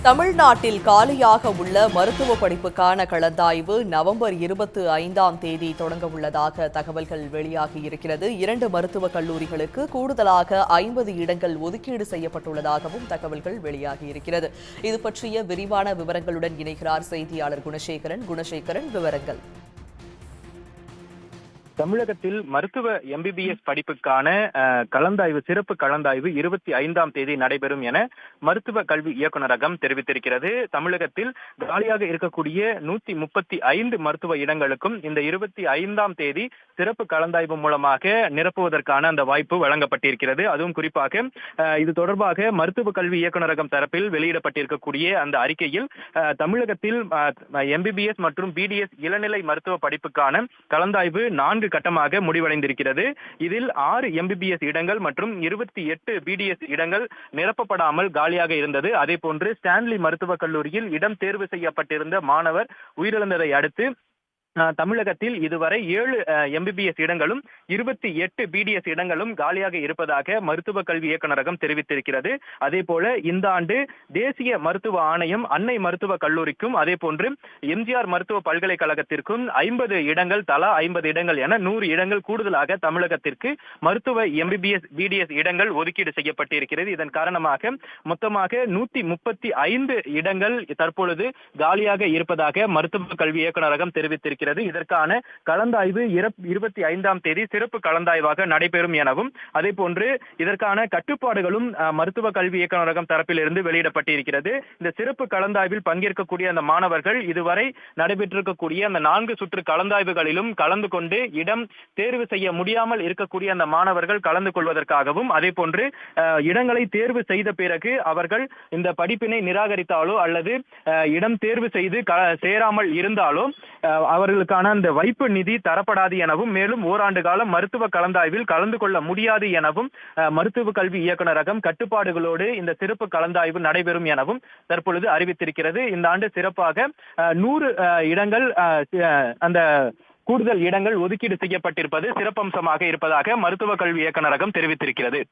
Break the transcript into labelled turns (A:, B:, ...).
A: தமிழ்நாட்டில் காலியாக உள்ள மருத்துவ படிப்புக்கான கலந்தாய்வு நவம்பர் 25ஆம் தேதி தொடங்க உள்ளதாக தகவல்கள் வெளியாகியிருக்கிறது. 2 மருத்துவக் கல்லூரிகளுக்கு கூடுதலாக 50 இடங்கள் ஒதுக்கீடு செய்யப்பட்டுள்ளதாகவும் தகவல்கள் வெளியாகியிருக்கிறது. இது பற்றிய விரிவான விவரங்களுடன் இணைகிறார் செய்தியாளர் குணசேகரன். விவரங்கள்.
B: தமிழகத்தில் மருத்துவ MBBS படிப்புக்கான சிறப்பு கலந்தாய்வு 25ஆம் தேதி நடைபெறும் என மருத்துவ கல்வி இயக்குநரகம் தெரிவித்திருக்கிறது. தமிழகத்தில் காலியாக இருக்கக்கூடிய 135 மருத்துவ இடங்களுக்கும் இந்த 25ஆம் தேதி சிறப்பு கலந்தாய்வு மூலமாக நிரப்புவதற்கான அந்த வாய்ப்பு வழங்கப்பட்டிருக்கிறது. அதுவும் குறிப்பாக இது தொடர்பாக மருத்துவ கல்வி இயக்குநரகம் தரப்பில் வெளியிடப்பட்டிருக்கக்கூடிய அந்த அறிக்கையில் தமிழகத்தில் MBBS மற்றும் BDS இளநிலை மருத்துவ படிப்புக்கான கலந்தாய்வு 4 கட்டமாக முடிவடைந்திருக்கிறது. இதில் 6 MBBS இடங்கள் மற்றும் 28 BDS இடங்கள் நிரப்பப்படாமல் காலியாக இருந்தது. அதே போன்று ஸ்டான்லி மருத்துவக் கல்லூரியில் இடம் தேர்வு செய்யப்பட்டிருந்த மாணவர் உயிரிழந்ததை அடுத்து தமிழகத்தில் இதுவரை 7 MBBS இடங்களும் 28 BDS இடங்களும் காலியாக இருப்பதாக மருத்துவ கல்வி இயக்குநரகம் தெரிவித்திருக்கிறது. அதே போல இந்த ஆண்டு தேசிய மருத்துவ ஆணையம் அன்னை மருத்துவ கல்லூரிக்கும் அதே போன்று MGR மருத்துவ பல்கலைக்கழகத்திற்கும் 50 இடங்கள் தலா 50 இடங்கள் என 100 இடங்கள் கூடுதலாக தமிழகத்திற்கு மருத்துவ MBBS BDS இடங்கள் ஒதுக்கீடு செய்யப்பட்டிருக்கிறது. இதன் காரணமாக மொத்தமாக 135 இடங்கள் தற்பொழுது காலியாக இருப்பதாக மருத்துவ கல்வி இயக்குநரகம் தெரிவித்திருக்கிறது. இதற்கான கலந்தாய்வு 25ஆம் தேதி சிறப்பு கலந்தாய்வாக நடைபெறும் எனவும் அதே போன்று இதற்கான கட்டுப்பாடுகளும் மருத்துவ கல்வி இயக்குநரகம் தரப்பிலிருந்து வெளியிடப்பட்டிருக்கிறது. இந்த சிறப்பு கலந்தாய்வில் பங்கேற்கக்கூடிய அந்த மாணவர்கள் இதுவரை நடைபெற்றிருக்கக்கூடிய அந்த 4 சுற்று கலந்தாய்வுகளிலும் கலந்து கொண்டு இடம் தேர்வு செய்ய முடியாமல் இருக்கக்கூடிய அந்த மாணவர்கள் கலந்து கொள்வதற்காகவும் அதே போன்று இடங்களை தேர்வு செய்த பிறகு அவர்கள் இந்த படிப்பினை நிராகரித்தாலோ அல்லது இடம் தேர்வு செய்து சேராமல் இருந்தாலோ அவர்களுக்கான அந்த வைப்பு நிதி தரப்படாது எனவும் மேலும் ஓராண்டு காலம் மருத்துவ கலந்தாய்வில் கலந்து கொள்ள முடியாது எனவும் மருத்துவ கல்வி இயக்குநரகம் கட்டுப்பாடுகளோடு இந்த சிறப்பு கலந்தாய்வு நடைபெறும் எனவும் தற்பொழுது அறிவித்திருக்கிறது. இந்த ஆண்டு சிறப்பாக 100 இடங்கள் அந்த கூடுதல் இடங்கள் ஒதுக்கீடு செய்யப்பட்டிருப்பது சிறப்பம்சமாக இருப்பதாக மருத்துவ கல்வி இயக்குநரகம் தெரிவித்திருக்கிறது.